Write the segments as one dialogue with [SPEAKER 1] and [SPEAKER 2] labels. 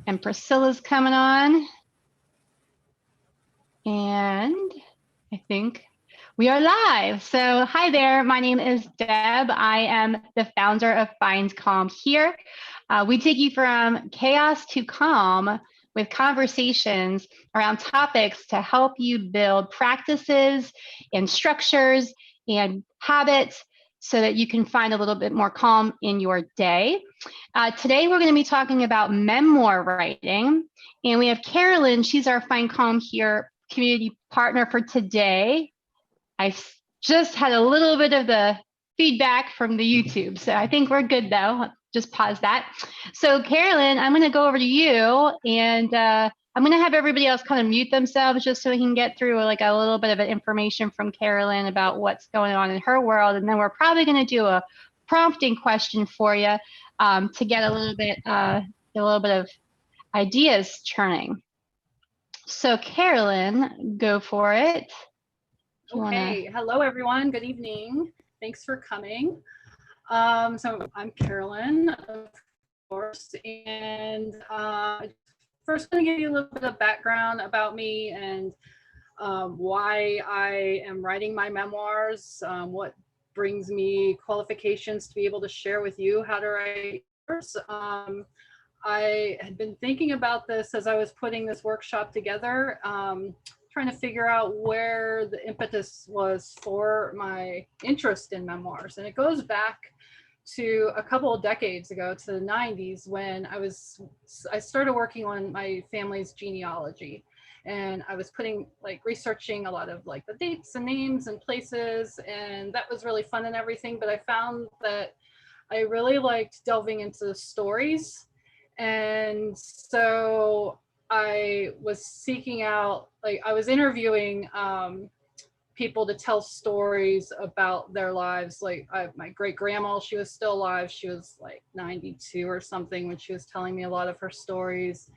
[SPEAKER 1] And Priscilla's coming on. And I think we are live. So hi there, my name is Deb. I am the founder of Find Calm Here. We take you from chaos to calm with conversations around topics to help you build practices and structures and habits so that you can find a little bit more calm in your day. Today, we're going to be talking about memoir writing. And we have Carolyn. She's our Find Calm Here community partner for today. I just had a little bit of the feedback from the YouTube, so I think we're good though. Just pause that. So Carolyn, I'm going to go over to you, and I'm going to have everybody else kind of mute themselves just so we can get through like a little bit of information from Carolyn about what's going on in her world, and then we're probably going to do a prompting question for you to get a little bit of ideas churning. So Carolyn, go for it.
[SPEAKER 2] Okay, hello everyone, good evening. Thanks for coming. So I'm Carolyn, of course, and first I'm going to give you a little bit of background about me and why I am writing my memoirs, what brings me qualifications to be able to share with you how to write yours. I had been thinking about this as I was putting this workshop together, trying to figure out where the impetus was for my interest in memoirs. And it goes back to a couple of decades ago, to the 90s, when I started working on my family's genealogy. And I was researching a lot of like the dates and names and places, and that was really fun and everything. But I found that I really liked delving into the stories. And so I was seeking out, I was interviewing people to tell stories about their lives. My great grandma, she was still alive. She was like 92 or something when she was telling me a lot of her stories.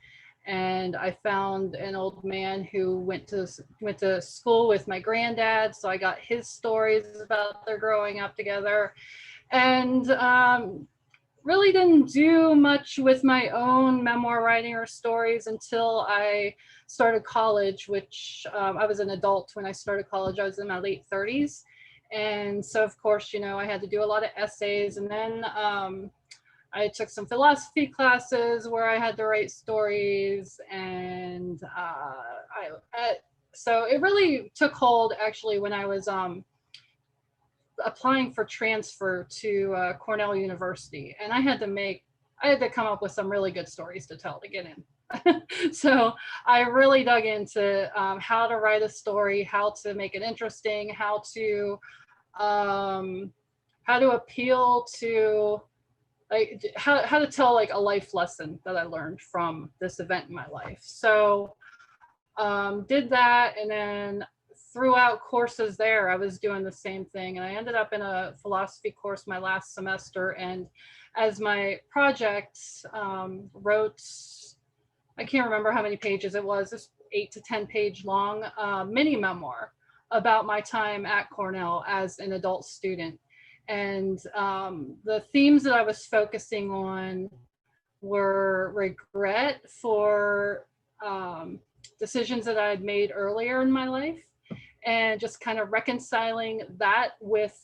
[SPEAKER 2] And I found an old man who went to school with my granddad. So I got his stories about their growing up together. And really didn't do much with my own memoir writing or stories until I started college, which I was an adult when I started college. I was in my late 30s. And so, of course, I had to do a lot of essays. And then I took some philosophy classes where I had to write stories. And so it really took hold actually when I was applying for transfer to Cornell University, and I had to come up with some really good stories to tell to get in. So I really dug into how to write a story, how to make it interesting, how to appeal to how to tell like a life lesson that I learned from this event in my life. So did that, and then throughout courses there, I was doing the same thing. And I ended up in a philosophy course my last semester. And as my project wrote, I can't remember how many pages it was, this 8 to 10 page long mini memoir about my time at Cornell as an adult student. And the themes that I was focusing on were regret for decisions that I had made earlier in my life, and just kind of reconciling that with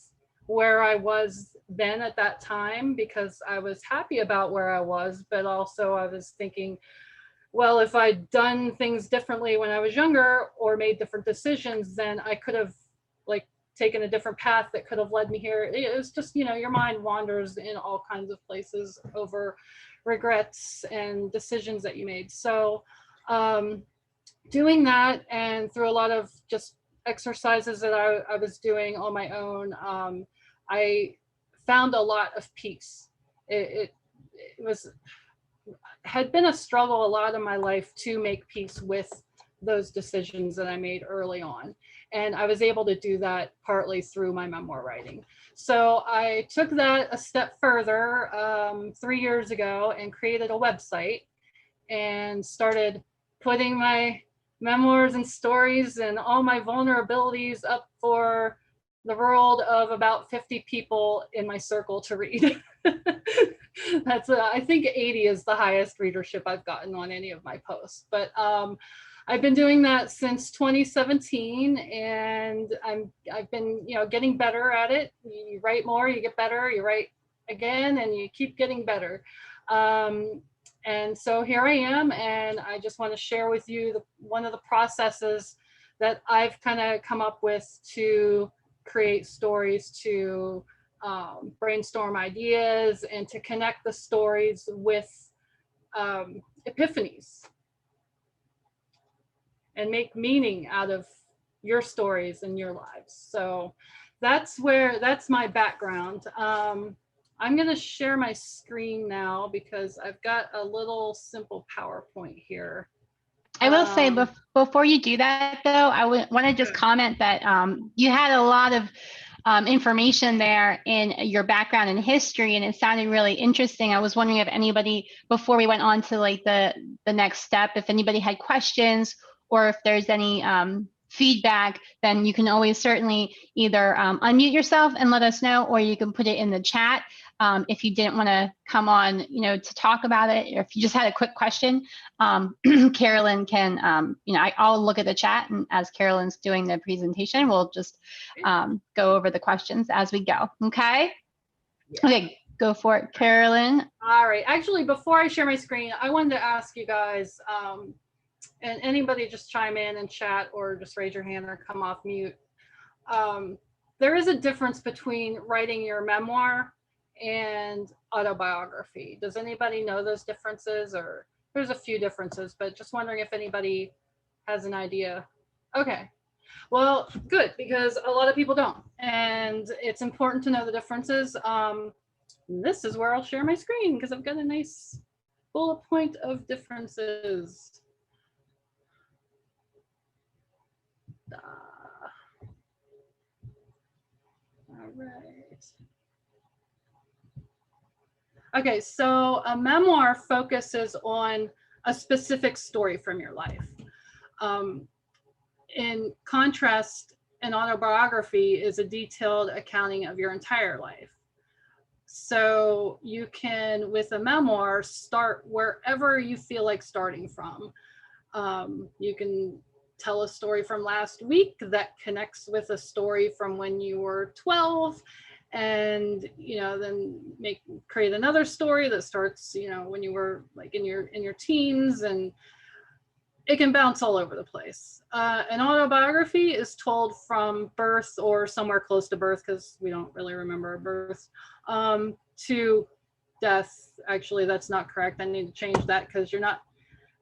[SPEAKER 2] where I was then at that time, because I was happy about where I was, but also I was thinking, well, if I'd done things differently when I was younger or made different decisions, then I could have taken a different path that could have led me here. It was just, your mind wanders in all kinds of places over regrets and decisions that you made. So doing that, and through a lot of just exercises that I was doing on my own, I found a lot of peace. It had been a struggle a lot of my life to make peace with those decisions that I made early on. And I was able to do that partly through my memoir writing. So I took that a step further 3 years ago and created a website and started putting my memoirs and stories and all my vulnerabilities up for the world of about 50 people in my circle to read. That's I think 80 is the highest readership I've gotten on any of my posts. But I've been doing that since 2017, and I've been, you know, getting better at it. You write more, you get better. You write again, and you keep getting better. And so here I am, and I just want to share with you one of the processes that I've kind of come up with to create stories, to brainstorm ideas, and to connect the stories with epiphanies and make meaning out of your stories and your lives. So that's my background. I'm going to share my screen now because I've got a little simple PowerPoint here.
[SPEAKER 1] I will say before you do that, though, I want to just comment that you had a lot of information there in your background and history, and it sounded really interesting. I was wondering if anybody, before we went on to like the next step, if anybody had questions or if there's any feedback, then you can always certainly either unmute yourself and let us know, or you can put it in the chat. If you didn't want to come on, you know, to talk about it, or if you just had a quick question, Carolyn can, you know, I'll look at the chat, and as Carolyn's doing the presentation, we'll just go over the questions as we go. Okay. Yeah. Okay, go for it, Carolyn.
[SPEAKER 2] All right. Actually, before I share my screen, I wanted to ask you guys, and anybody just chime in and chat, or just raise your hand or come off mute. There is a difference between writing your memoir and autobiography. Does anybody know those differences? Or there's a few differences, but just wondering if anybody has an idea. Okay, well, good, because a lot of people don't, and it's important to know the differences. This is where I'll share my screen because I've got a nice bullet point of differences. All right. Okay, so a memoir focuses on a specific story from your life. In contrast, an autobiography is a detailed accounting of your entire life. So you can, with a memoir, start wherever you feel like starting from. You can tell a story from last week that connects with a story from when you were 12, and then create another story that starts when you were like in your teens, and it can bounce all over the place. An autobiography is told from birth or somewhere close to birth, because we don't really remember birth, to death. Actually, that's not correct. I need to change that, because you're not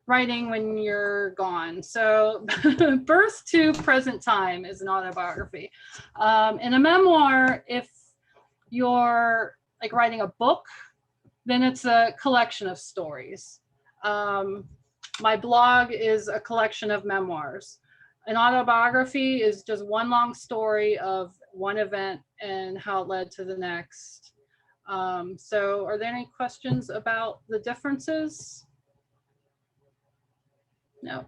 [SPEAKER 2] writing when you're gone. So birth to present time is an autobiography. In a memoir, if you're like writing a book, then it's a collection of stories. My blog is a collection of memoirs. An autobiography is just one long story of one event and how it led to the next. So are there any questions about the differences? No.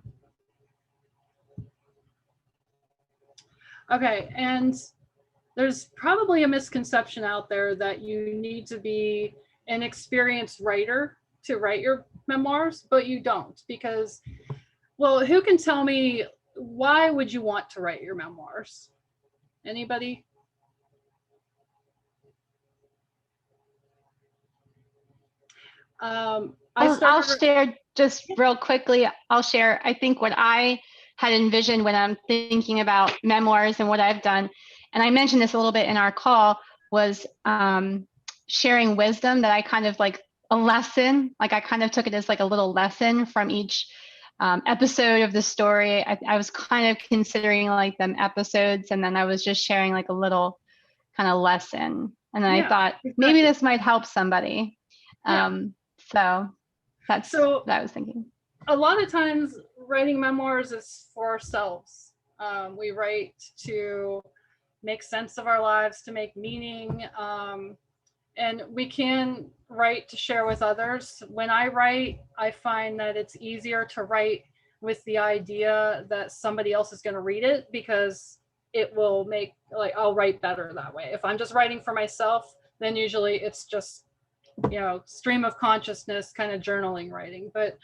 [SPEAKER 2] Okay, and there's probably a misconception out there that you need to be an experienced writer to write your memoirs, but you don't, because, well, who can tell me, why would you want to write your memoirs? Anybody?
[SPEAKER 1] I'll share just real quickly. I'll share, I think, what I had envisioned when I'm thinking about memoirs and what I've done. And I mentioned this a little bit in our call, was sharing wisdom, that I kind of like a lesson, like I kind of took it as like a little lesson from each episode of the story. I was kind of considering like them episodes, and then I was just sharing like a little kind of lesson. And then I thought, maybe this might help somebody. So that's what I was thinking.
[SPEAKER 2] A lot of times writing memoirs is for ourselves. We write to make sense of our lives, to make meaning. And we can write to share with others. When I write, I find that it's easier to write with the idea that somebody else is going to read it, because it will make, like, I'll write better that way. If I'm just writing for myself, then usually it's just, stream of consciousness kind of journaling writing. But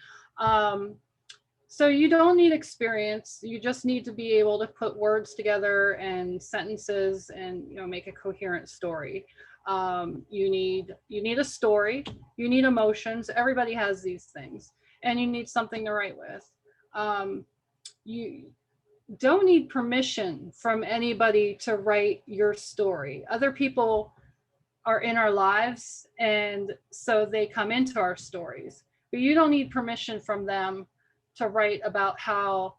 [SPEAKER 2] so you don't need experience. You just need to be able to put words together and sentences and, make a coherent story. You need a story, you need emotions. Everybody has these things, and you need something to write with. You don't need permission from anybody to write your story. Other people are in our lives, and so they come into our stories, but you don't need permission from them to write about how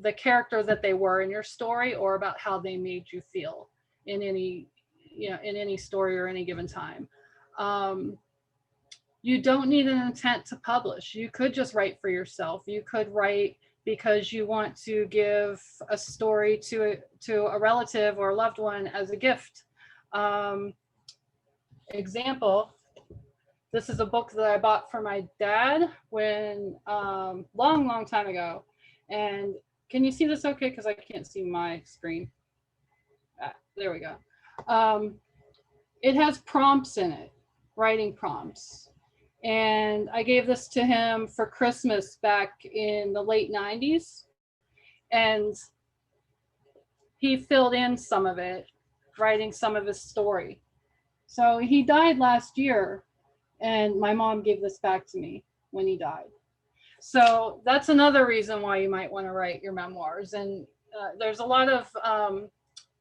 [SPEAKER 2] the character that they were in your story, or about how they made you feel in any story or any given time. You don't need an intent to publish. You could just write for yourself. You could write because you want to give a story to a relative or a loved one as a gift. Example, this is a book that I bought for my dad when long time ago. And can you see this okay? Because I can't see my screen. There we go. It has prompts in it, writing prompts. And I gave this to him for Christmas back in the late 90s. And he filled in some of it, writing some of his story. So he died last year, and my mom gave this back to me when he died. So that's another reason why you might want to write your memoirs. And there's a lot of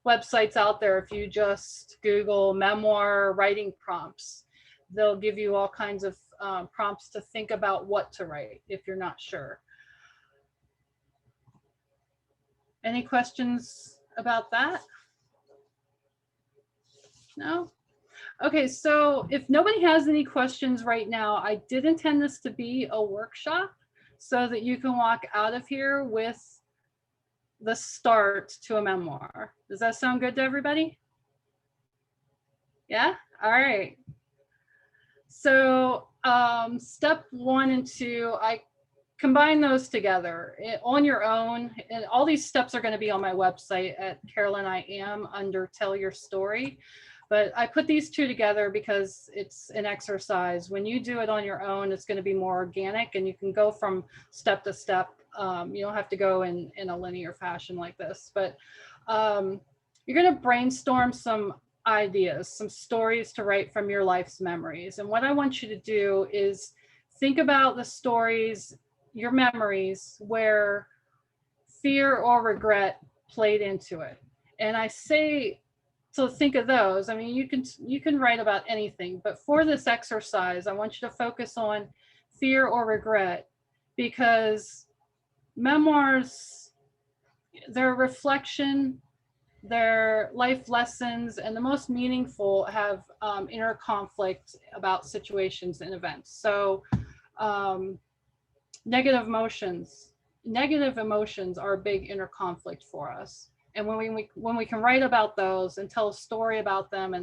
[SPEAKER 2] websites out there. If you just Google memoir writing prompts, they'll give you all kinds of prompts to think about what to write if you're not sure. Any questions about that? No? Okay, so if nobody has any questions right now, I did intend this to be a workshop so that you can walk out of here with the start to a memoir. Does that sound good to everybody? Yeah? All right. So step 1 and 2, I combine those together on your own. And all these steps are going to be on my website at Carolyn I Am under Tell Your Story. But I put these two together because it's an exercise. When you do it on your own, it's going to be more organic, and you can go from step to step. You don't have to go in a linear fashion like this. But you're going to brainstorm some ideas, some stories to write from your life's memories. And what I want you to do is think about the stories, your memories, where fear or regret played into it. And I say, so think of those. I mean, you can write about anything, but for this exercise, I want you to focus on fear or regret, because memoirs, they're a reflection, they're life lessons, and the most meaningful have inner conflict about situations and events. So negative emotions are a big inner conflict for us. And when we can write about those and tell a story about them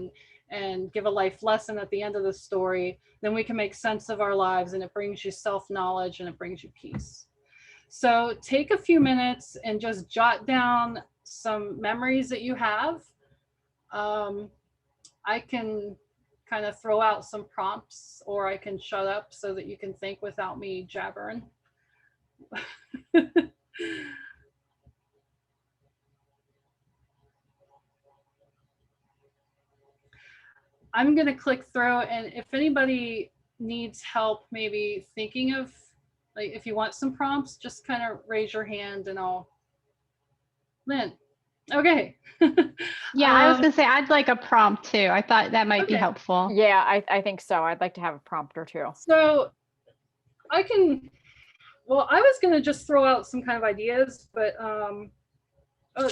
[SPEAKER 2] and give a life lesson at the end of the story, then we can make sense of our lives, and it brings you self-knowledge and it brings you peace. So take a few minutes and just jot down some memories that you have. I can kind of throw out some prompts, or I can shut up so that you can think without me jabbering. I'm going to click through, and if anybody needs help maybe thinking of, like, if you want some prompts, just kind of raise your hand and I'll. Lynn. Okay.
[SPEAKER 1] Yeah, I was going to say, I'd like a prompt too. I thought that might be helpful.
[SPEAKER 3] Yeah, I think so. I'd like to have a prompt or two.
[SPEAKER 2] So I was going to just throw out some kind of ideas, but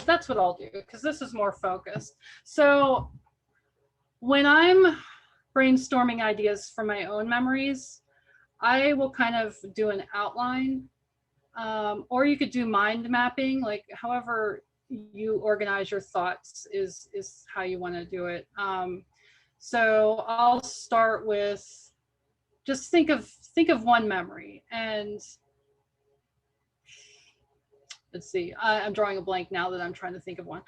[SPEAKER 2] that's what I'll do, because this is more focused. So when I'm brainstorming ideas for my own memories, I will kind of do an outline, or you could do mind mapping, like however you organize your thoughts is how you want to do it. So I'll start with, just think of one memory, and let's see, I'm drawing a blank now that I'm trying to think of one.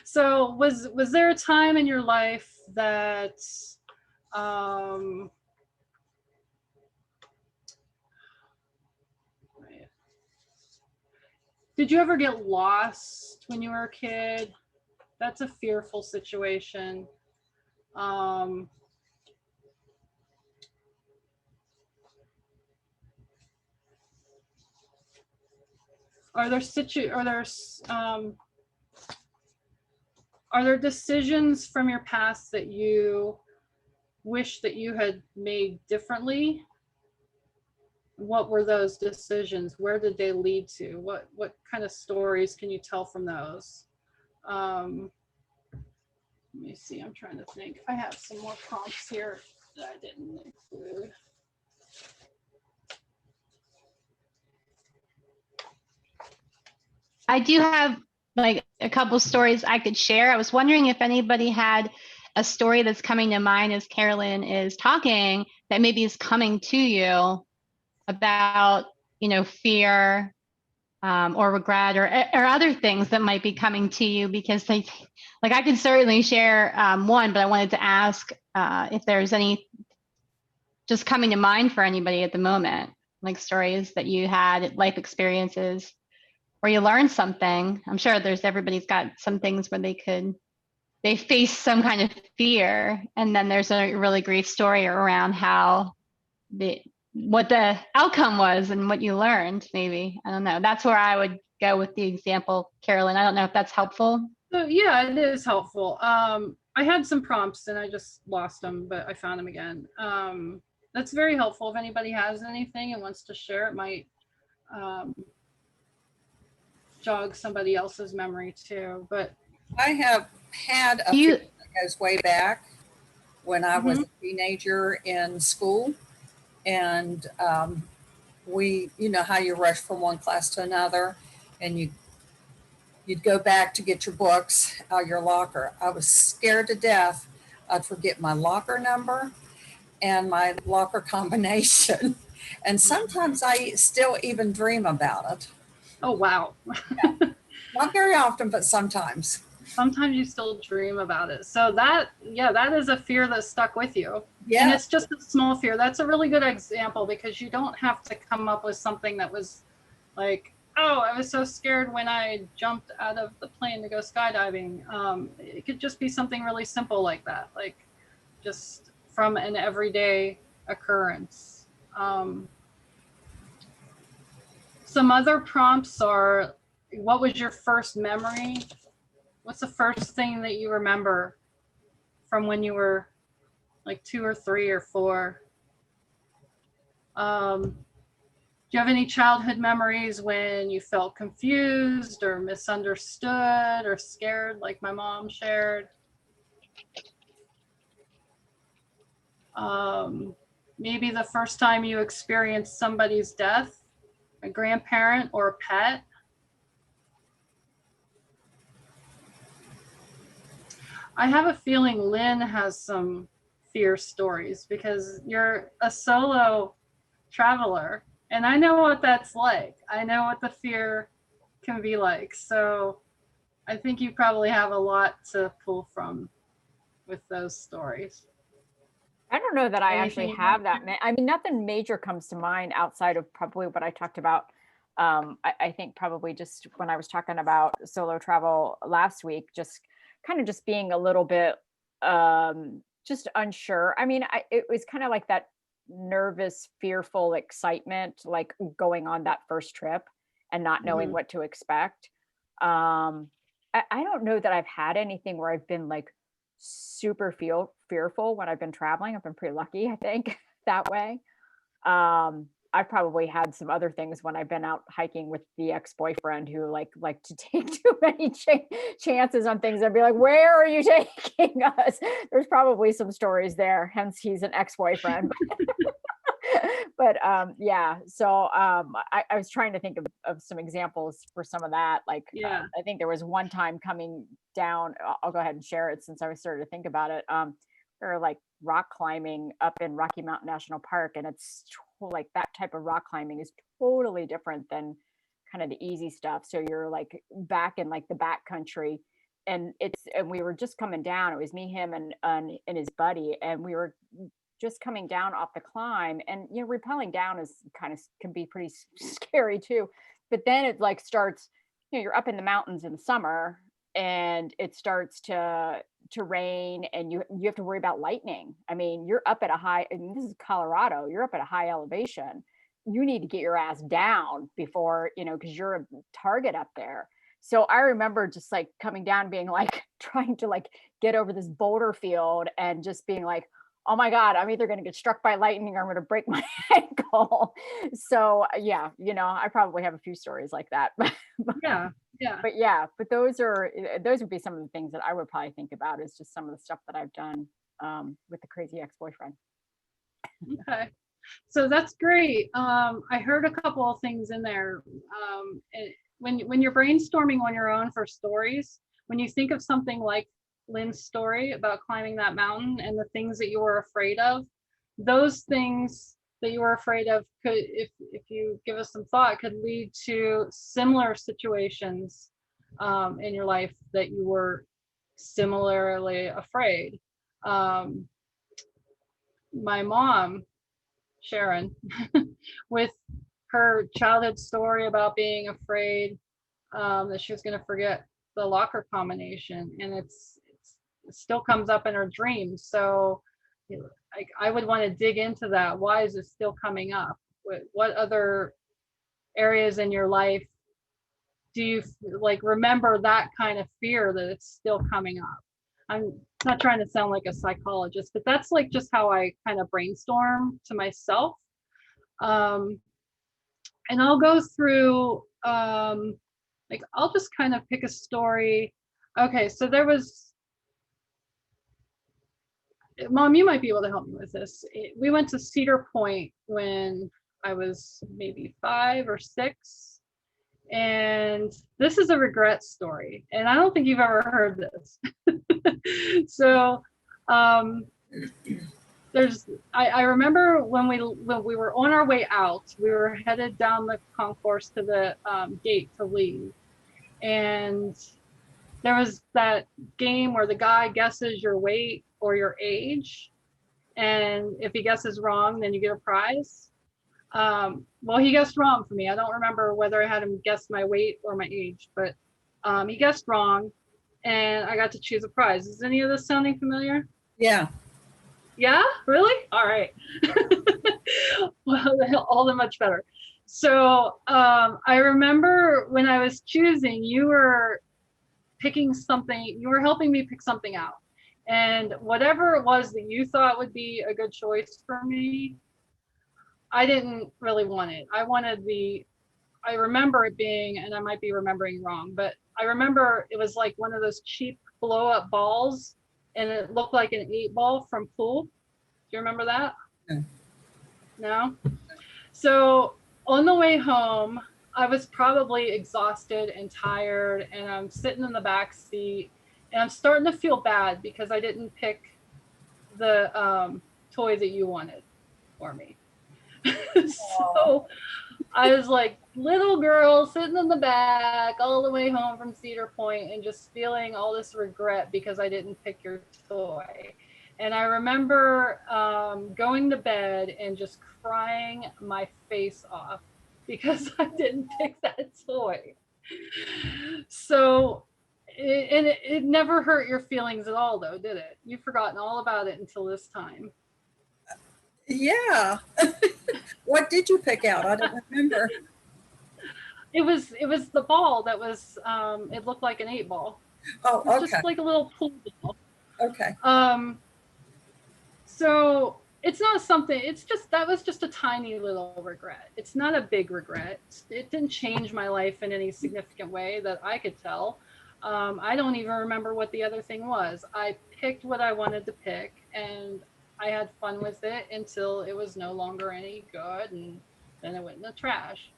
[SPEAKER 2] So was there a time in your life that did you ever get lost when you were a kid? That's a fearful situation. Are there decisions from your past that you wish that you had made differently? What were those decisions? Where did they lead to? What kind of stories can you tell from those? Let me see, I'm trying to think. I have some more prompts here that I didn't include.
[SPEAKER 1] I do have like a couple stories I could share. I was wondering if anybody had a story that's coming to mind as Carolyn is talking that maybe is coming to you about, fear or regret or other things that might be coming to you, because they, like, I could certainly share one, but I wanted to ask if there's any just coming to mind for anybody at the moment, like stories that you had, life experiences, or you learned something. I'm sure everybody's got some things where they face some kind of fear, and then there's a really great story around how what the outcome was and what you learned. Maybe, I don't know. That's where I would go with the example, Carolyn. I don't know if that's helpful.
[SPEAKER 2] So yeah, it is helpful. I had some prompts and I just lost them, but I found them again. That's very helpful. If anybody has anything and wants to share, it might jog somebody else's memory too. But
[SPEAKER 4] I have had a few that goes way back when I was a teenager in school, and you know how you rush from one class to another, and you'd go back to get your books out of your locker. I was scared to death I'd forget my locker number and my locker combination, and sometimes I still even dream about it.
[SPEAKER 2] Oh wow.
[SPEAKER 4] Yeah. Not very often, but sometimes.
[SPEAKER 2] Sometimes you still dream about it. So that is a fear that stuck with you.
[SPEAKER 4] Yeah.
[SPEAKER 2] And it's just a small fear. That's a really good example, because you don't have to come up with something that was like, oh, I was so scared when I jumped out of the plane to go skydiving. It could just be something really simple like that, like just from an everyday occurrence. Some other prompts are, what was your first memory? What's the first thing that you remember from when you were like 2 or 3 or 4? Do you have any childhood memories when you felt confused or misunderstood or scared, like my mom shared? Maybe the first time you experienced somebody's death, a grandparent or a pet. I have a feeling Lynn has some fear stories, because you're a solo traveler, and I know what that's like. I know what the fear can be like. So I think you probably have a lot to pull from with those stories.
[SPEAKER 3] I don't know that I actually
[SPEAKER 2] Anything
[SPEAKER 3] have that. I mean, nothing major comes to mind outside of probably what I talked about. I think probably just when I was talking about solo travel last week, just kind of just being a little bit just unsure. I mean, it was kind of like that nervous, fearful excitement, like going on that first trip and not knowing what to expect. I don't know that I've had anything where I've been like super fearful when I've been traveling. I've been pretty lucky, I think, that way. I've probably had some other things when I've been out hiking with the ex-boyfriend who like to take too many chances on things and be like, where are you taking us? There's probably some stories there, hence he's an ex-boyfriend. But yeah, so I was trying to think of some examples for some of that. Like, I think there was one time coming down, I'll go ahead and share it since I was starting to think about it. We were like rock climbing up in Rocky Mountain National Park, and it's like that type of rock climbing is totally different than kind of the easy stuff. So you're like back in like the back country, and we were just coming down. It was me, him, and his buddy, and we were just coming down off the climb. And you know, rappelling down is can be pretty scary too. But then it like starts, you know, you're up in the mountains in the summer, and it starts to rain, and you have to worry about lightning. I mean, you're up at a high, and this is Colorado, you're up at a high elevation. You need to get your ass down before, you know, because you're a target up there. So I remember just like coming down, being like trying to like get over this boulder field, and just being like, oh my God, I'm either going to get struck by lightning or I'm going to break my ankle. So yeah, you know, I probably have a few stories like that.
[SPEAKER 2] Yeah.
[SPEAKER 3] But those would be some of the things that I would probably think about, is just some of the stuff that I've done with the crazy ex-boyfriend.
[SPEAKER 2] Okay. So that's great. I heard a couple of things in there. When you're brainstorming on your own for stories, when you think of something like Lynn's story about climbing that mountain and the things that you were afraid of, those things that you were afraid of could, if you give us some thought, could lead to similar situations in your life that you were similarly afraid. My mom, Sharon, with her childhood story about being afraid that she was going to forget the locker combination, and it still comes up in her dreams. So I would want to dig into that. Why is it still coming up? What other areas in your life do you like remember that kind of fear that it's still coming up? I'm not trying to sound like a psychologist, but that's like just how I kind of brainstorm to myself. And I'll go through, like, I'll just kind of pick a story. Okay, so there was, Mom, you might be able to help me with this. We went to Cedar Point when I was maybe 5 or 6. And this is a regret story. And I don't think you've ever heard this. So I remember when we were on our way out, we were headed down the concourse to the gate to leave. And there was that game where the guy guesses your weight or your age. And if he guesses wrong, then you get a prize. Well, he guessed wrong for me. I don't remember whether I had him guess my weight or my age, but he guessed wrong, and I got to choose a prize. Is any of this sounding familiar?
[SPEAKER 4] Yeah.
[SPEAKER 2] Yeah, really? All right. Well, all the much better. So I remember when I was choosing, you were picking something, you were helping me pick something out. And whatever it was that you thought would be a good choice for me, I didn't really want it. I remember it being, and I might be remembering wrong, but I remember it was like one of those cheap blow up balls, and it looked like an 8-ball from pool. Do you remember that? No? So on the way home, I was probably exhausted and tired, and I'm sitting in the back seat, and I'm starting to feel bad because I didn't pick the toy that you wanted for me. So I was like little girl sitting in the back all the way home from Cedar Point and just feeling all this regret because I didn't pick your toy. And I remember going to bed and just crying my face off because I didn't pick that toy. So it never hurt your feelings at all, though, did it? You've forgotten all about it until this time.
[SPEAKER 4] Yeah. What did you pick out? I don't remember.
[SPEAKER 2] It was the ball that was it looked like an 8-ball.
[SPEAKER 4] Oh, okay.
[SPEAKER 2] Just like a little pool ball.
[SPEAKER 4] Okay.
[SPEAKER 2] So it's not something, that was just a tiny little regret. It's not a big regret. It didn't change my life in any significant way that I could tell. I don't even remember what the other thing was. I picked what I wanted to pick, and I had fun with it until it was no longer any good, and then it went in the trash.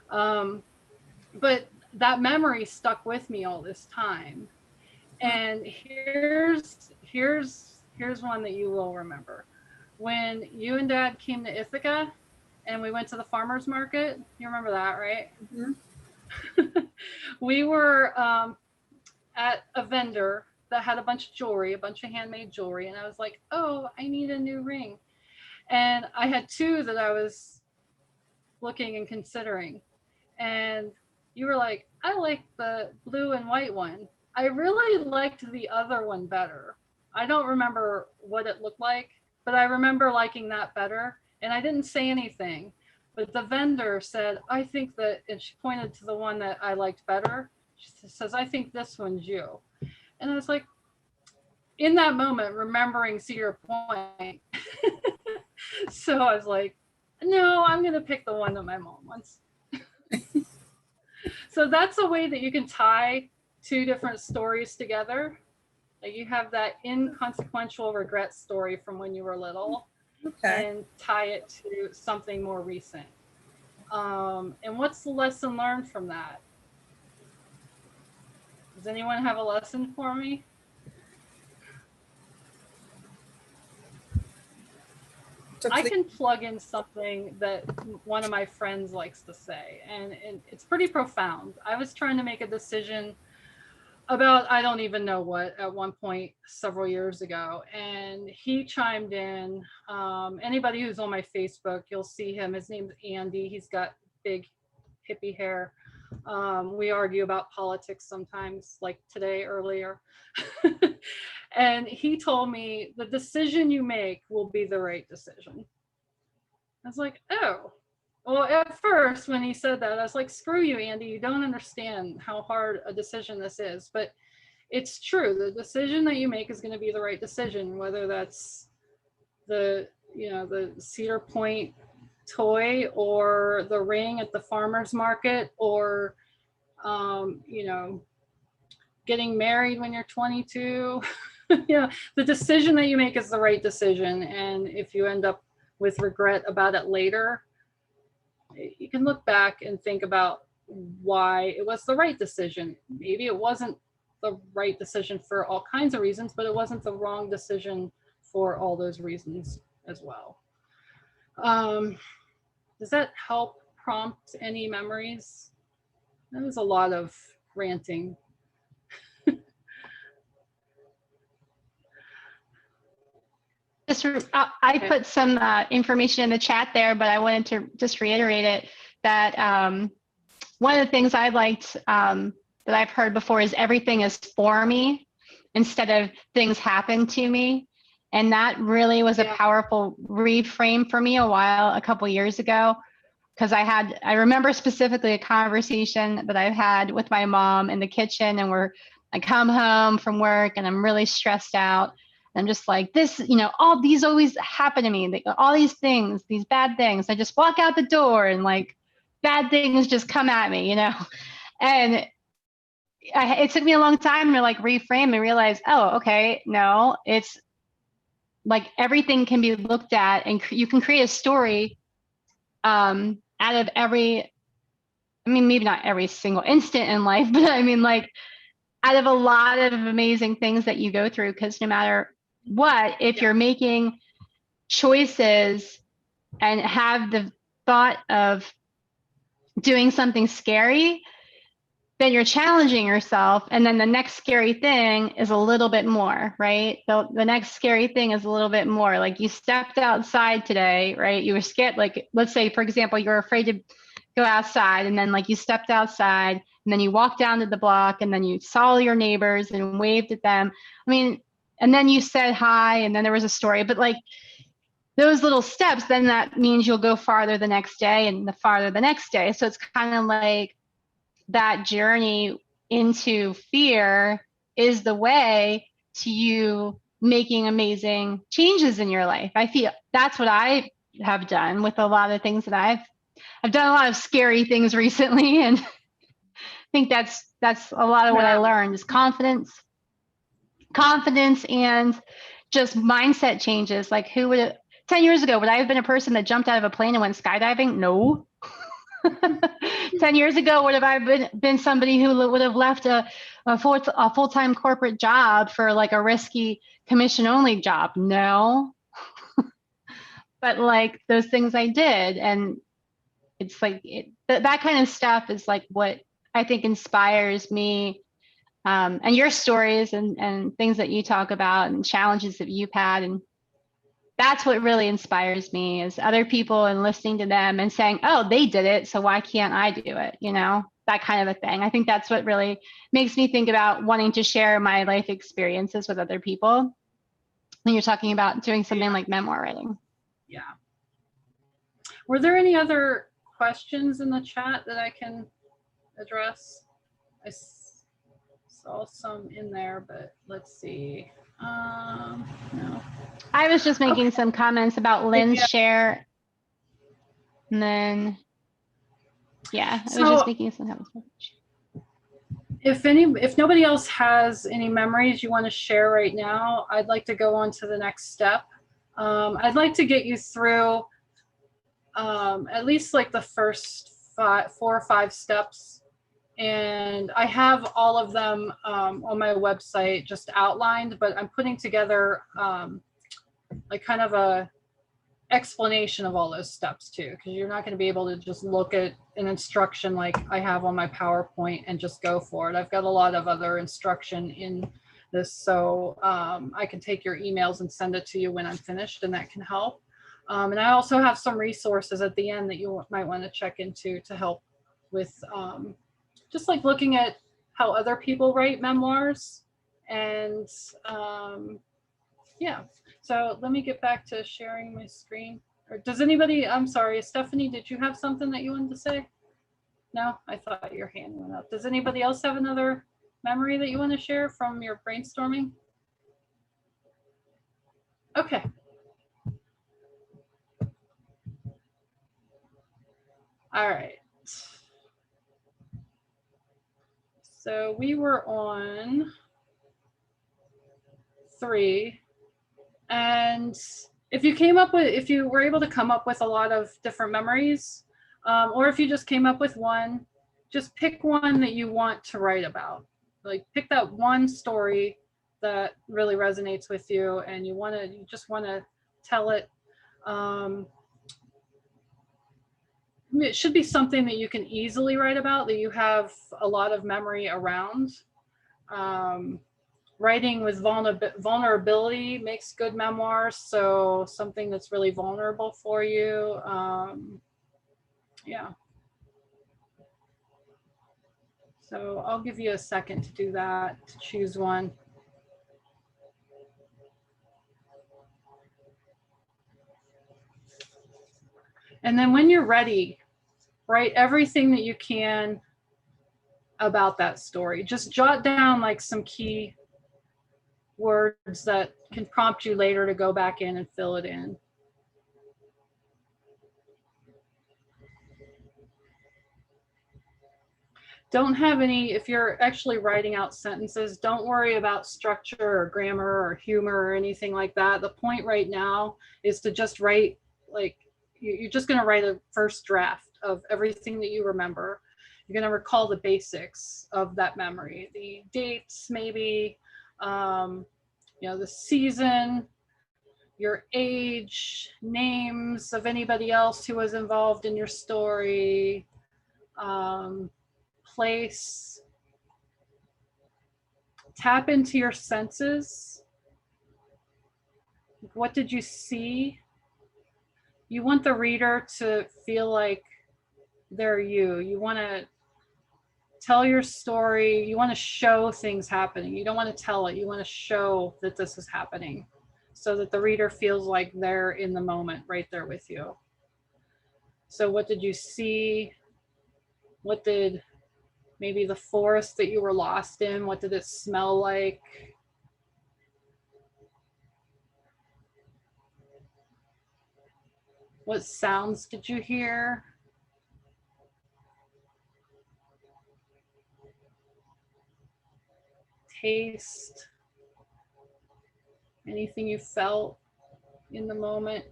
[SPEAKER 2] But that memory stuck with me all this time. And here's one that you will remember. When you and Dad came to Ithaca and we went to the farmer's market, you remember that, right?
[SPEAKER 4] Mm-hmm.
[SPEAKER 2] We were at a vendor that had a bunch of jewelry, a bunch of handmade jewelry. And I was like, oh, I need a new ring. And I had two that I was looking and considering. And you were like, I like the blue and white one. I really liked the other one better. I don't remember what it looked like, but I remember liking that better. And I didn't say anything. But the vendor said, I think that, and she pointed to the one that I liked better. She says, I think this one's you. And I was like, in that moment, remembering Cedar Point. So I was like, no, I'm going to pick the one that my mom wants. So that's a way that you can tie two different stories together. Like you have that inconsequential regret story from when you were little, and tie it to something more recent. And what's the lesson learned from that? Does anyone have a lesson for me? I can plug in something that one of my friends likes to say, and it's pretty profound. I was trying to make a decision about, I don't even know what, at one point several years ago, and he chimed in. Anybody who's on my Facebook, you'll see him. His name's Andy. He's got big hippie hair. We argue about politics sometimes, like today earlier. And he told me the decision you make will be the right decision. I was like, oh, well, at first when he said that, I was like, screw you, Andy, you don't understand how hard a decision this is. But it's true. The decision that you make is going to be the right decision, whether that's the Cedar Point toy or the ring at the farmer's market, or getting married when you're 22. The decision that you make is the right decision. And if you end up with regret about it later, you can look back and think about why it was the right decision. Maybe it wasn't the right decision for all kinds of reasons, but it wasn't the wrong decision for all those reasons as well. Does that help prompt any memories? That was a lot of ranting.
[SPEAKER 1] I put some information in the chat there, but I wanted to just reiterate it, that one of the things I liked that I've heard before is everything is for me instead of things happen to me. And that really was a powerful reframe for me a couple years ago, because I remember specifically a conversation that I've had with my mom in the kitchen, and I come home from work and I'm really stressed out. I'm just like, this, all these always happen to me. All these things, these bad things. I just walk out the door and like bad things just come at me, And it took me a long time to like reframe and realize, oh, okay, no, it's like everything can be looked at, and you can create a story out of maybe not every single instant in life, but I mean like out of a lot of amazing things that you go through, because no matter what, if you're making choices and have the thought of doing something scary, then you're challenging yourself. And then the next scary thing is a little bit more, right? The next scary thing is a little bit more. Like you stepped outside today, right? You were scared. Like, let's say, for example, you're afraid to go outside, and then like you stepped outside, and then you walked down to the block, and then you saw your neighbors and waved at them. And then you said hi, and then there was a story. But like those little steps, then that means you'll go farther the next day, and the farther the next day. So it's kind of like that journey into fear is the way to you making amazing changes in your life. I feel that's what I have done with a lot of things that I've done a lot of scary things recently, and I think that's a lot of what I learned is confidence and just mindset changes. Like 10 years ago, would I have been a person that jumped out of a plane and went skydiving? No. 10 years ago, would have I been somebody who would have left a full-time corporate job for like a risky commission-only job? No. But like those things I did, and it's like that kind of stuff is like what I think inspires me, and your stories and things that you talk about and challenges that you've had. And that's what really inspires me, is other people and listening to them and saying, oh, they did it, so why can't I do it? You know, that kind of a thing. I think that's what really makes me think about wanting to share my life experiences with other people when you're talking about doing something like memoir writing.
[SPEAKER 2] Yeah. Were there any other questions in the chat that I can address? I saw some in there, but let's see. No.
[SPEAKER 1] I was just making some comments about Lynn's share. And then, yeah, I was just making some comments.
[SPEAKER 2] If nobody else has any memories you want to share right now, I'd like to go on to the next step. I'd like to get you through at least like the first 4 or 5 steps. And I have all of them on my website just outlined, but I'm putting together like kind of a explanation of all those steps too, because you're not going to be able to just look at an instruction like I have on my PowerPoint and just go for it. I've got a lot of other instruction in this, so I can take your emails and send it to you when I'm finished, and that can help. And I also have some resources at the end that you might want to check into to help with just like looking at how other people write memoirs. And yeah, so let me get back to sharing my screen. Or does anybody, I'm sorry, Stephanie, did you have something that you wanted to say? No, I thought your hand went up. Does anybody else have another memory that you want to share from your brainstorming? Okay. All right. So we were on 3. And if you were able to come up with a lot of different memories, or if you just came up with one, just pick one that you want to write about. Like pick that one story that really resonates with you and you just want to tell it. It should be something that you can easily write about, that you have a lot of memory around. Writing with vulnerability makes good memoirs, so something that's really vulnerable for you. Yeah. So I'll give you a second to do that, to choose one. And then when you're ready, write everything that you can about that story. Just jot down like some key words that can prompt you later to go back in and fill it in. Don't have any, if you're actually writing out sentences, don't worry about structure or grammar or humor or anything like that. The point right now is to just write, like, you're just going to write a first draft of everything that you remember. You're going to recall the basics of that memory, the dates, maybe, you know, the season, your age, names of anybody else who was involved in your story, place. Tap into your senses. What did you see? You want the reader to feel like they're you. You want to tell your story. You want to show things happening. You don't want to tell it. You want to show that this is happening so that the reader feels like they're in the moment right there with you. So what did you see? What did maybe the forest that you were lost in, what did it smell like? What sounds did you hear? Taste? Anything you felt in the moment?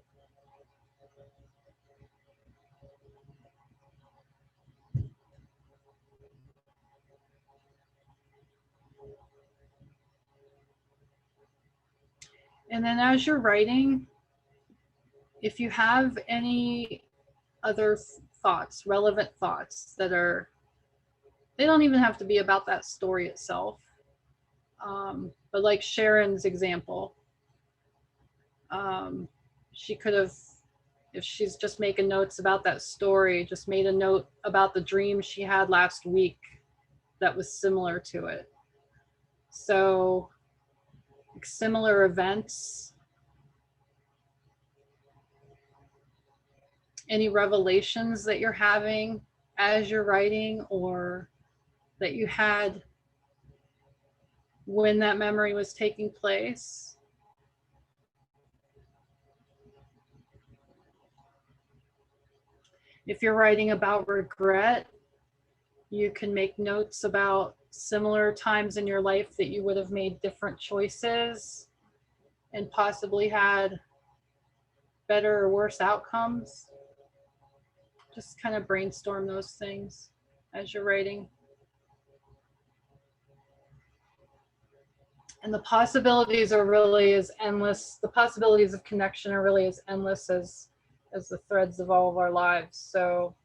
[SPEAKER 2] And then as you're writing, if you have any other thoughts, relevant thoughts that are they don't even have to be about that story itself. But like Sharon's example, she could have, if she's just making notes about that story, just made a note about the dream she had last week that was similar to it. So similar events, any revelations that you're having as you're writing, or that you had when that memory was taking place. If you're writing about regret, you can make notes about similar times in your life that you would have made different choices and possibly had better or worse outcomes. Just kind of brainstorm those things as you're writing. And the possibilities are really as endless. The possibilities of connection are really as endless as the threads of all of our lives. So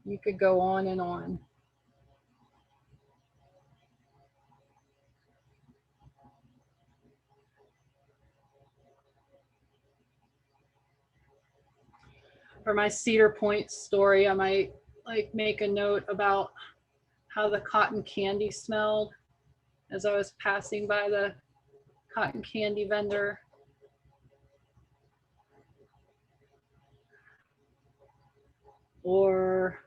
[SPEAKER 2] you could go on and on. For my Cedar Point story, I might like make a note about how the cotton candy smelled as I was passing by the cotton candy vendor. Or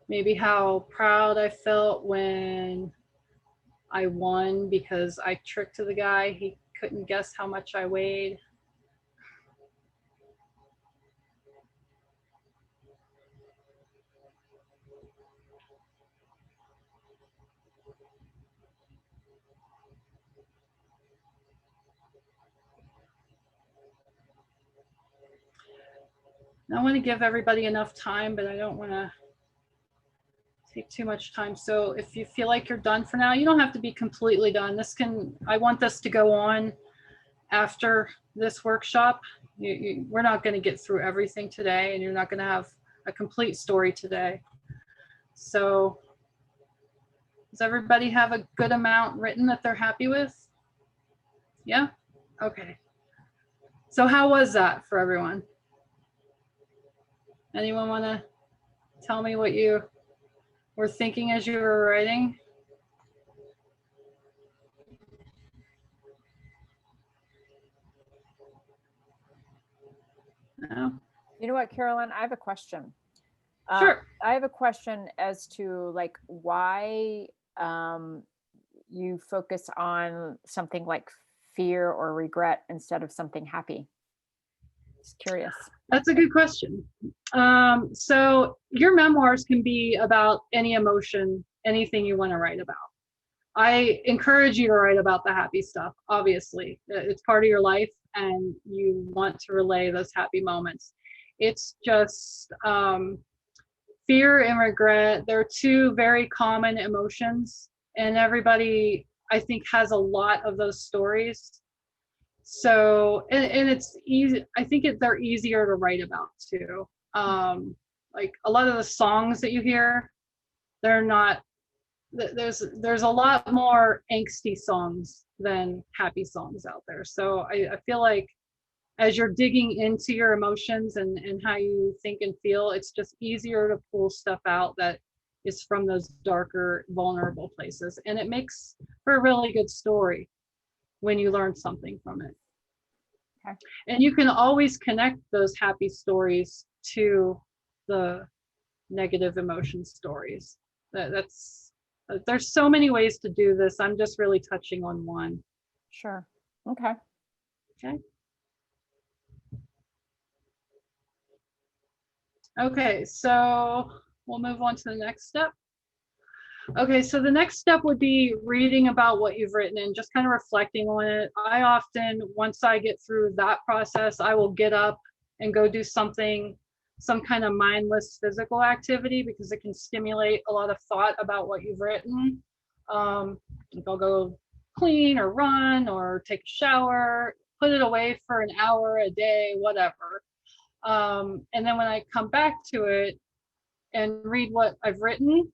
[SPEAKER 2] maybe how proud I felt when I won because I tricked the guy. He couldn't guess how much I weighed. I want to give everybody enough time, but I don't want to take too much time. So if you feel like you're done for now, you don't have to be completely done. I want this to go on after this workshop. We're not going to get through everything today, and you're not going to have a complete story today. So does everybody have a good amount written that they're happy with? Yeah? Okay. So how was that for everyone? Anyone want to tell me what you were thinking as you were writing? No?
[SPEAKER 3] You know what, Carolyn, I have a question.
[SPEAKER 2] Sure.
[SPEAKER 3] I have a question as to like why you focus on something like fear or regret instead of something happy. Just curious.
[SPEAKER 2] That's a good question. So your memoirs can be about any emotion, anything you want to write about. I encourage you to write about the happy stuff, obviously. It's part of your life and you want to relay those happy moments. It's just fear and regret. They're two very common emotions, and everybody, I think, has a lot of those stories. So, and it's easy. I think they're easier to write about too. Like a lot of the songs that you hear, they're not, there's a lot more angsty songs than happy songs out there. So I feel like as you're digging into your emotions and how you think and feel, it's just easier to pull stuff out that is from those darker, vulnerable places. And it makes for a really good story when you learn something from it.
[SPEAKER 3] Okay.
[SPEAKER 2] And you can always connect those happy stories to the negative emotion stories. There's so many ways to do this. I'm just really touching on one.
[SPEAKER 3] Sure. Okay.
[SPEAKER 2] Okay. Okay, so we'll move on to the next step. Okay, so the next step would be reading about what you've written and just kind of reflecting on it. I often, once I get through that process, I will get up and go do something, some kind of mindless physical activity, because it can stimulate a lot of thought about what you've written. Like I'll go clean or run or take a shower, put it away for an hour a day, whatever. And then when I come back to it, and read what I've written,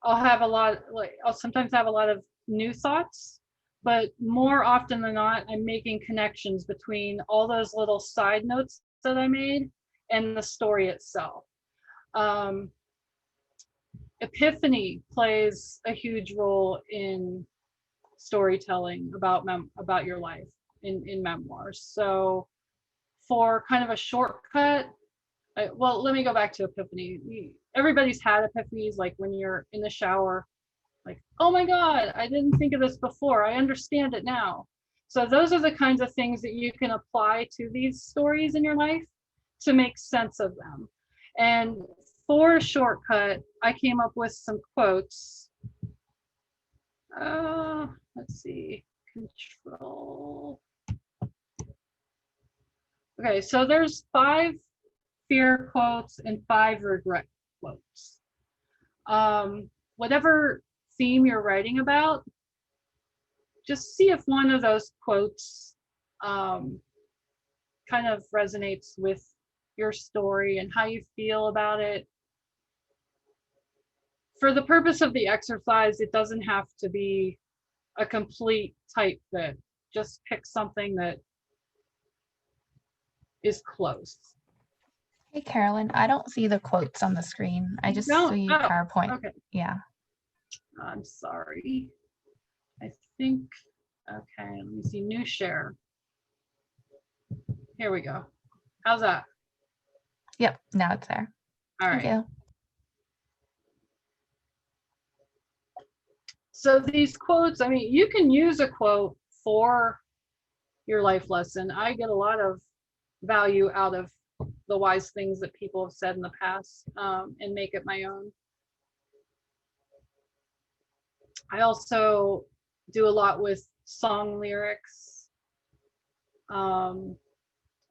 [SPEAKER 2] I'll sometimes have a lot of new thoughts, but more often than not, I'm making connections between all those little side notes that I made and the story itself. Epiphany plays a huge role in storytelling about your life in memoirs. So for kind of a shortcut, well, let me go back to epiphany. Everybody's had epiphanies, like when you're in the shower, like, oh my God, I didn't think of this before. I understand it now. So those are the kinds of things that you can apply to these stories in your life to make sense of them. And for a shortcut, I came up with some quotes. Let's see, control. Okay, so there's 5 fear quotes and 5 regret quotes. Whatever theme you're writing about, just see if one of those quotes kind of resonates with your story and how you feel about it. For the purpose of the exercise, it doesn't have to be a complete tight fit. Just pick something that is close.
[SPEAKER 5] Hey, Carolyn, I don't see the quotes on the screen. I just see PowerPoint.
[SPEAKER 2] Okay.
[SPEAKER 5] Yeah.
[SPEAKER 2] I'm sorry. I think, okay, let me see, new share. Here we go. How's that?
[SPEAKER 5] Yep, now it's there.
[SPEAKER 2] All right.
[SPEAKER 5] Thank you.
[SPEAKER 2] So these quotes, I mean, you can use a quote for your life lesson. I get a lot of value out of the wise things that people have said in the past, and make it my own. I also do a lot with song lyrics, and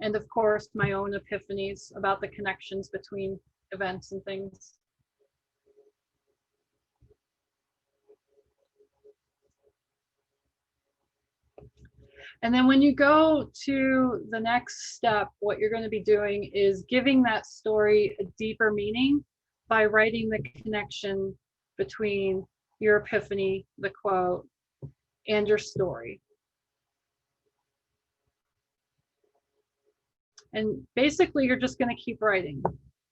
[SPEAKER 2] of course my own epiphanies about the connections between events and things. And then when you go to the next step, what you're going to be doing is giving that story a deeper meaning by writing the connection between your epiphany, the quote, and your story. And basically, you're just going to keep writing.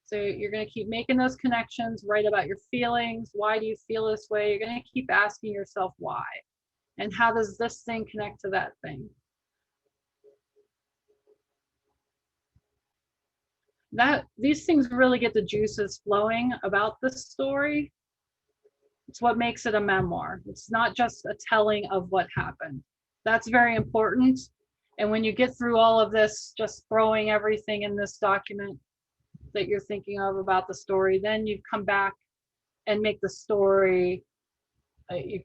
[SPEAKER 2] So you're going to keep making those connections, write about your feelings. Why do you feel this way? You're going to keep asking yourself why. And how does this thing connect to that thing? These things really get the juices flowing about the story. It's what makes it a memoir. It's not just a telling of what happened. That's very important. And when you get through all of this, just throwing everything in this document that you're thinking of about the story, then you come back and make the story, you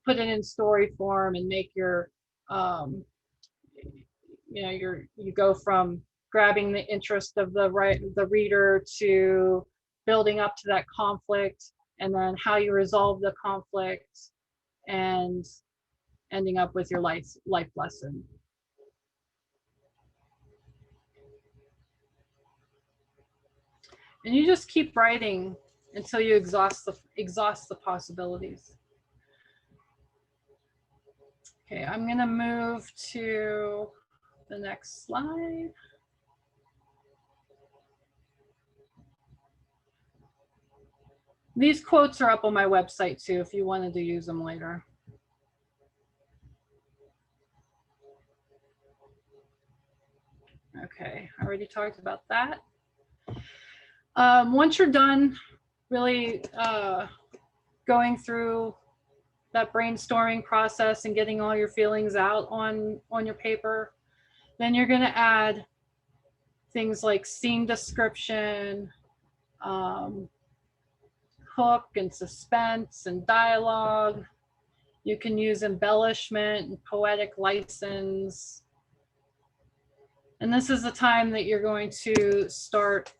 [SPEAKER 2] put it in story form and make your, you go from grabbing the interest of the reader to building up to that conflict, and then how you resolve the conflict, and ending up with your life lesson. And you just keep writing until you exhaust the possibilities. Okay, I'm going to move to the next slide. These quotes are up on my website too, if you wanted to use them later. Okay, I already talked about that. Once you're done really going through that brainstorming process and getting all your feelings out on your paper, then you're going to add things like scene description, hook and suspense and dialogue. You can use embellishment and poetic license. And this is the time that you're going to start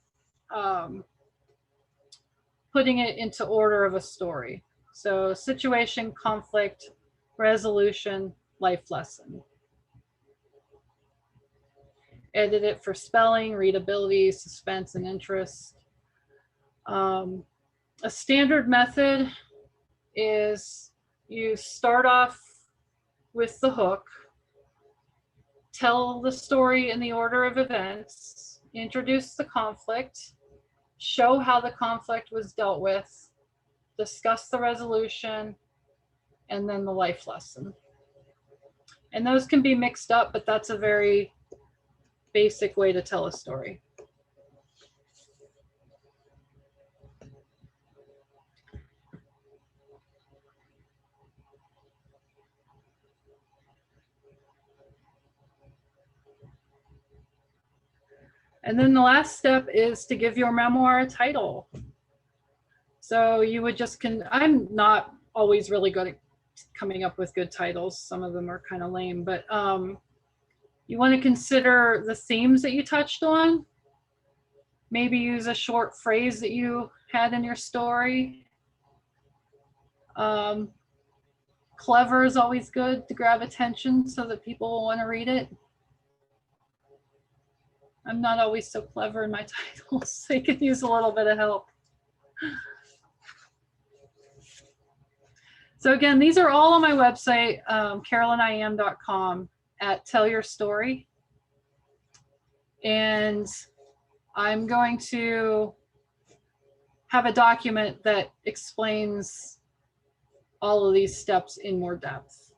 [SPEAKER 2] putting it into order of a story. So situation, conflict, resolution, life lesson. Edit it for spelling, readability, suspense, and interest. A standard method is you start off with the hook, tell the story in the order of events, introduce the conflict, show how the conflict was dealt with, discuss the resolution, and then the life lesson. And those can be mixed up, but that's a very basic way to tell a story. And then the last step is to give your memoir a title. So you would just, I'm not always really good at coming up with good titles. Some of them are kind of lame, but you want to consider the themes that you touched on. Maybe use a short phrase that you had in your story. Clever is always good to grab attention so that people will want to read it. I'm not always so clever in my titles, so you could use a little bit of help. So again, these are all on my website, carolineiam.com at Tell Your Story. And I'm going to have a document that explains all of these steps in more depth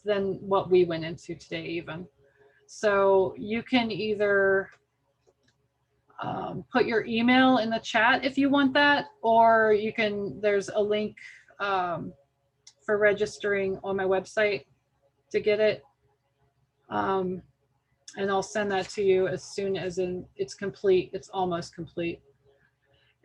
[SPEAKER 2] than what we went into today even. So you can either put your email in the chat if you want that, or you can, there's a link for registering on my website to get it. And I'll send that to you as soon as it's complete. It's almost complete.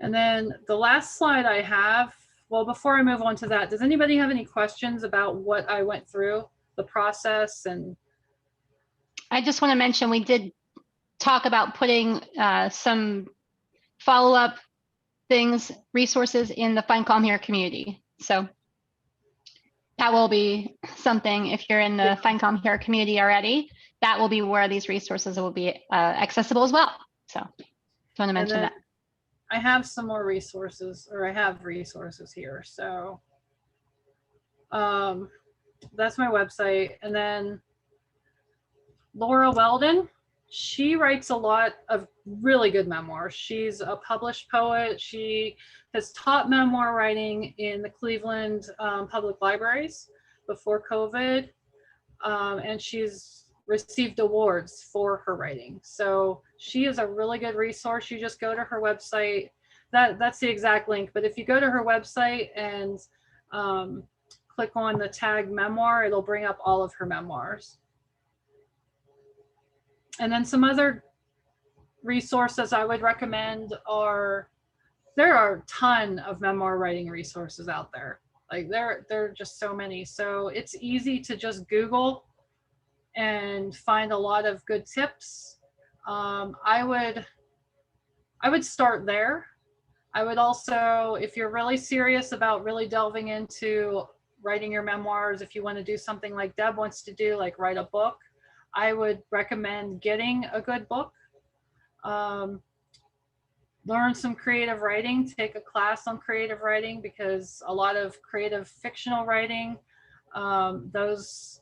[SPEAKER 2] And then the last slide I have, well, before I move on to that, does anybody have any questions about what I went through, the process? And
[SPEAKER 1] I just want to mention we did talk about putting some follow-up things, resources in the Find Calm Here community. So that will be something, if you're in the Find Calm Here community already, that will be where these resources will be accessible as well. So just want to mention that.
[SPEAKER 2] I have some more resources, or I have resources here. So that's my website. And then Laura Weldon, she writes a lot of really good memoirs. She's a published poet. She has taught memoir writing in the Cleveland public libraries before COVID. And she's received awards for her writing. So she is a really good resource. You just go to her website. That's the exact link. But if you go to her website and click on the tag memoir, it'll bring up all of her memoirs. And then some other resources I would recommend are, there are a ton of memoir writing resources out there. Like there are just so many. So it's easy to just Google and find a lot of good tips. I would start there. I would also, if you're really serious about really delving into writing your memoirs, if you want to do something like Deb wants to do, like write a book, I would recommend getting a good book. Learn some creative writing, take a class on creative writing, because a lot of creative fictional writing, those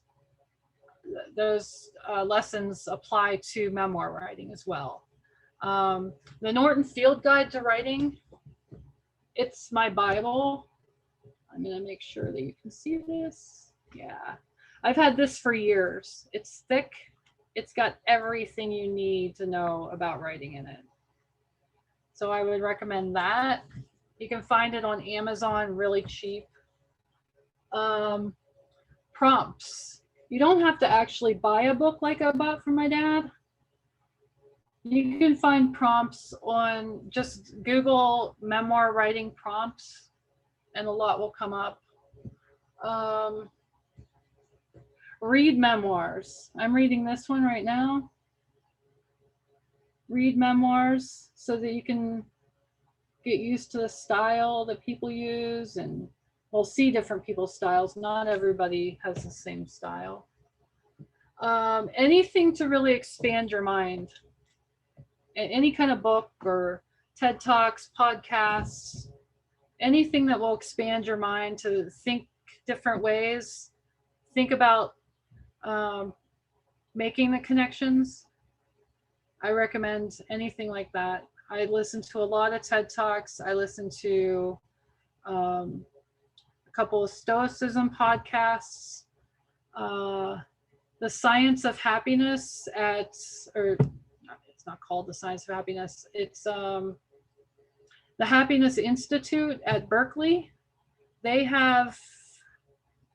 [SPEAKER 2] lessons apply to memoir writing as well. The Norton Field Guide to Writing, it's my Bible. I'm gonna make sure that you can see this. Yeah, I've had this for years. It's thick. It's got everything you need to know about writing in it. So I would recommend that. You can find it on Amazon really cheap. Prompts. You don't have to actually buy a book like I bought from my dad. You can find prompts on, just Google memoir writing prompts and a lot will come up. Read memoirs. I'm reading this one right now. Read memoirs so that you can get used to the style that people use, and we'll see different people's styles. Not everybody has the same style. Anything to really expand your mind. Any kind of book or TED Talks, podcasts, anything that will expand your mind to think different ways, think about making the connections. I recommend anything like that. I listen to a lot of TED Talks. I listen to a couple of Stoicism podcasts. The Science of Happiness or it's not called The Science of Happiness. It's the Happiness Institute at Berkeley. They have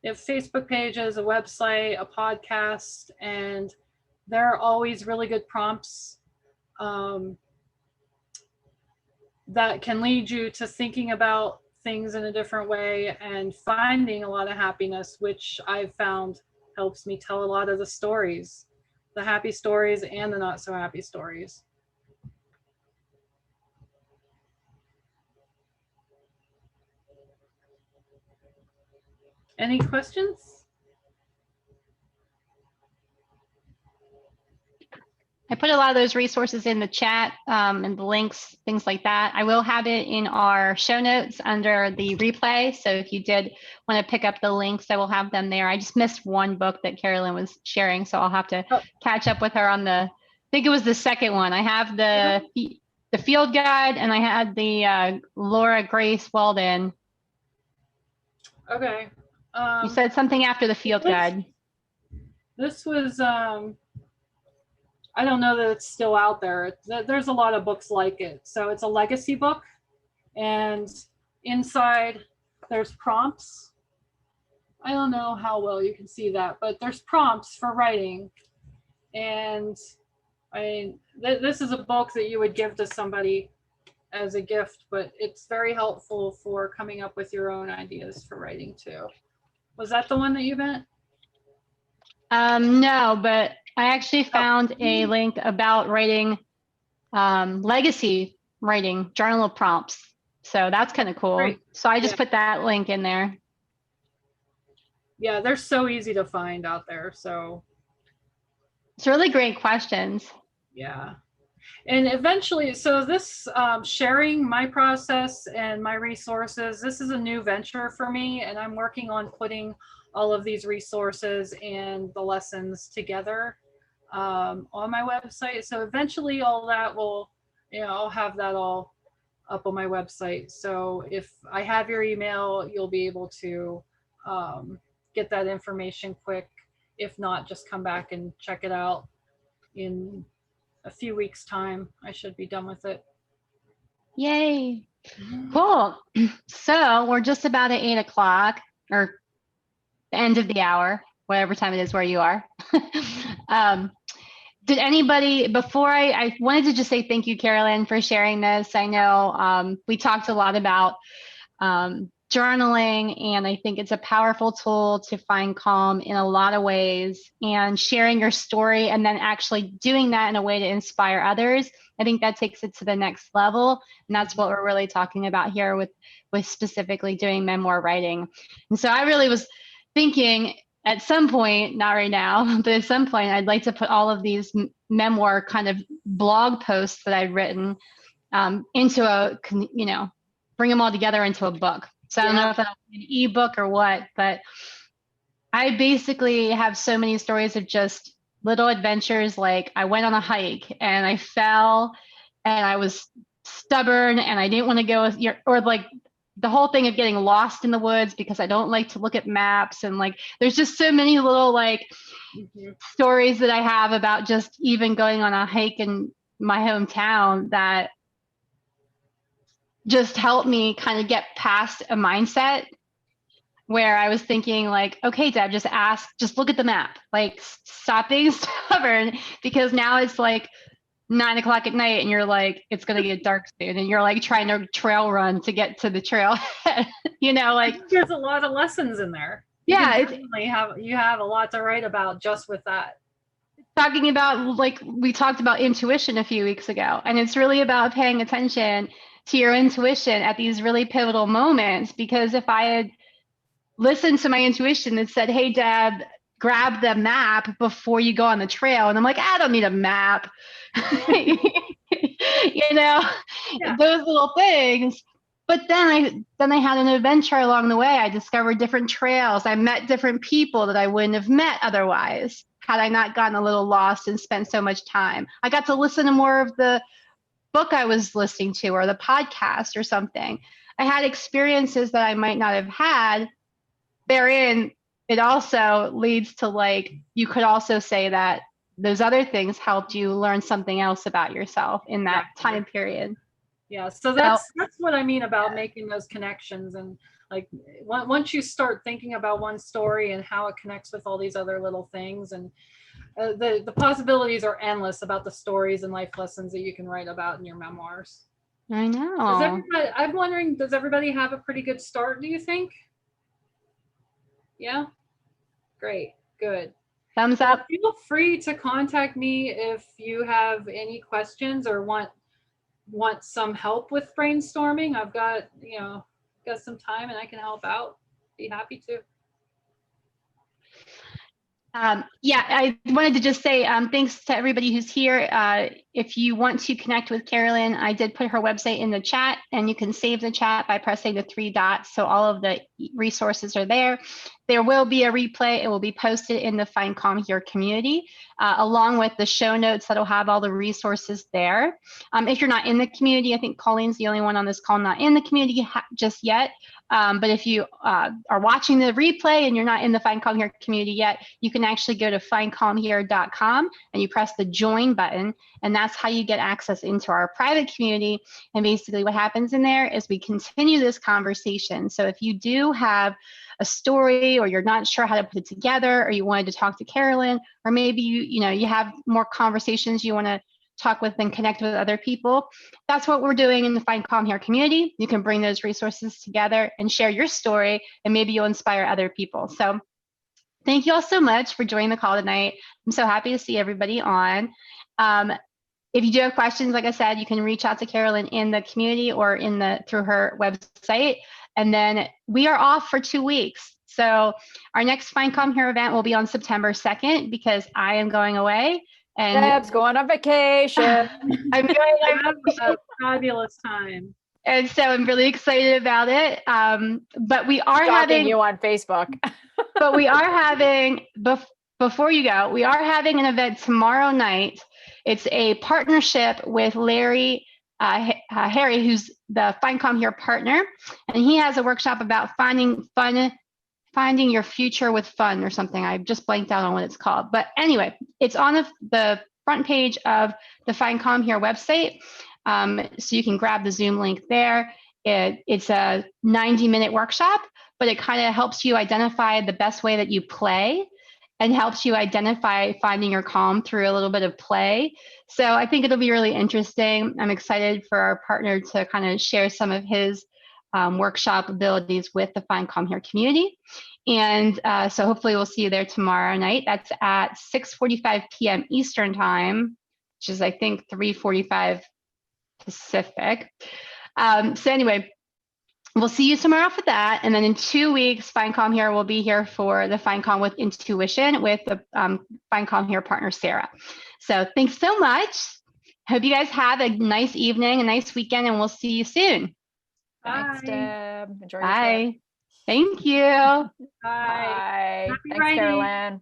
[SPEAKER 2] Facebook pages, a website, a podcast, and there are always really good prompts that can lead you to thinking about things in a different way and finding a lot of happiness, which I've found helps me tell a lot of the stories, the happy stories and the not so happy stories. Any questions?
[SPEAKER 1] I put a lot of those resources in the chat and the links, things like that. I will have it in our show notes under the replay. So if you did want to pick up the links, I will have them there. I just missed one book that Carolyn was sharing, so I'll have to catch up with her on I think it was the second one. I have the field guide, and I had the Laura Grace Walden.
[SPEAKER 2] Okay.
[SPEAKER 1] You said something after the field guide.
[SPEAKER 2] This was I don't know that it's still out there. There's a lot of books like it. So it's a legacy book, and inside there's prompts. I don't know how well you can see that, but there's prompts for writing. And this is a book that you would give to somebody as a gift, but it's very helpful for coming up with your own ideas for writing too. Was that the one that you meant?
[SPEAKER 1] No, but I actually found a link about writing legacy writing journal prompts. So that's kind of cool.
[SPEAKER 2] Great.
[SPEAKER 1] So I just put that link in there.
[SPEAKER 2] Yeah, they're so easy to find out there. So
[SPEAKER 1] it's really great questions.
[SPEAKER 2] Yeah. And eventually, so this sharing my process and my resources, this is a new venture for me, and I'm working on putting all of these resources and the lessons together on my website. So eventually all that will, I'll have that all up on my website. So if I have your email, you'll be able to get that information quick. If not, just come back and check it out in a few weeks' time. I should be done with it.
[SPEAKER 1] Yay. Cool. So we're just about at 8 o'clock, or the end of the hour, whatever time it is where you are. Did anybody, before I wanted to just say thank you, Carolyn, for sharing this. I know we talked a lot about journaling, and I think it's a powerful tool to find calm in a lot of ways, and sharing your story and then actually doing that in a way to inspire others. I think that takes it to the next level. And that's what we're really talking about here with specifically doing memoir writing. And so I really was thinking at some point, not right now, but at some point, I'd like to put all of these memoir kind of blog posts that I'd written into a, bring them all together into a book. So I don't know if that'll be an ebook or what, but I basically have so many stories of just little adventures. Like I went on a hike and I fell and I was stubborn and I didn't want to go, or like the whole thing of getting lost in the woods because I don't like to look at maps. And like, there's just so many little stories that I have about just even going on a hike in my hometown that just helped me kind of get past a mindset where I was thinking like, okay, Deb, just look at the map, like stop being stubborn, because now it's like 9 o'clock at night and you're like, it's going to get dark soon. And you're like trying to trail run to get to the trail.
[SPEAKER 2] There's a lot of lessons in there.
[SPEAKER 1] Yeah.
[SPEAKER 2] You have a lot to write about just with that.
[SPEAKER 1] Talking about, like we talked about intuition a few weeks ago, and it's really about paying attention to your intuition at these really pivotal moments. Because if I had listened to my intuition that said, hey, Deb, grab the map before you go on the trail. And I'm like, I don't need a map. you know, those little things. But then I had an adventure along the way. I discovered different trails. I met different people that I wouldn't have met otherwise had I not gotten a little lost and spent so much time. I got to listen to more of the book I was listening to or the podcast or something. I had experiences that I might not have had. Therein, it also leads to, like, you could also say that those other things helped you learn something else about yourself in that time period.
[SPEAKER 2] Yeah, so that's what I mean about making those connections. And like once you start thinking about one story and how it connects with all these other little things, and the possibilities are endless about the stories and life lessons that you can write about in your memoirs.
[SPEAKER 1] I know.
[SPEAKER 2] I'm wondering, does everybody have a pretty good start, do you think? Yeah? Great, good.
[SPEAKER 1] Thumbs up.
[SPEAKER 2] Feel free to contact me if you have any questions or want some help with brainstorming. I've got some time and I can help out. Be happy to.
[SPEAKER 1] I wanted to just say thanks to everybody who's here. If you want to connect with Carolyn, I did put her website in the chat, and you can save the chat by pressing the 3 dots. So all of the resources are there. There will be a replay. It will be posted in the Find Calm Here community, along with the show notes that'll have all the resources there. If you're not in the community, I think Colleen's the only one on this call not in the community just yet. But if you are watching the replay and you're not in the Find Calm Here community yet, you can actually go to findcalmhere.com and you press the join button, and that's how you get access into our private community. And basically what happens in there is we continue this conversation. So if you do have a story, or you're not sure how to put it together, or you wanted to talk to Carolyn, or maybe you have more conversations you want to talk with and connect with other people, that's what we're doing in the Find Calm Here community. You can bring those resources together and share your story, and maybe you'll inspire other people. So thank you all so much for joining the call tonight. I'm so happy to see everybody on. If you do have questions, like I said, you can reach out to Carolyn in the community or through her website. And then we are off for 2 weeks. So our next Find Calm Here event will be on September 2nd, because I am going away. And
[SPEAKER 3] Deb's going on vacation.
[SPEAKER 1] I'm going
[SPEAKER 2] have a fabulous time.
[SPEAKER 1] And so I'm really excited about it. But we are
[SPEAKER 3] having you on Facebook.
[SPEAKER 1] But we are having, before you go, we are having an event tomorrow night. It's a partnership with Larry Harry, who's the Find Calm Here partner, and he has a workshop about finding your future with fun or something. I just blanked out on what it's called. But anyway, it's on the front page of the Find Calm Here website. So you can grab the Zoom link there. It's a 90-minute workshop, but it kind of helps you identify the best way that you play, and helps you identify finding your calm through a little bit of play. So I think it'll be really interesting. I'm excited for our partner to kind of share some of his workshop abilities with the Find Calm Here community. And so hopefully we'll see you there tomorrow night. That's at 6:45 p.m. Eastern time, which is, I think, 3:45 Pacific. So anyway, we'll see you tomorrow for that. And then in 2 weeks, Find Calm Here will be here for the Find Calm with Intuition with the Find Calm Here partner, Sarah. So thanks so much. Hope you guys have a nice evening, a nice weekend, and we'll see you soon.
[SPEAKER 3] Thanks, Deb. Enjoy your
[SPEAKER 1] Bye.
[SPEAKER 3] trip.
[SPEAKER 1] Thank you.
[SPEAKER 2] Bye.
[SPEAKER 3] Bye.
[SPEAKER 2] Happy
[SPEAKER 3] Thanks,
[SPEAKER 2] writing.
[SPEAKER 3] Carolyn.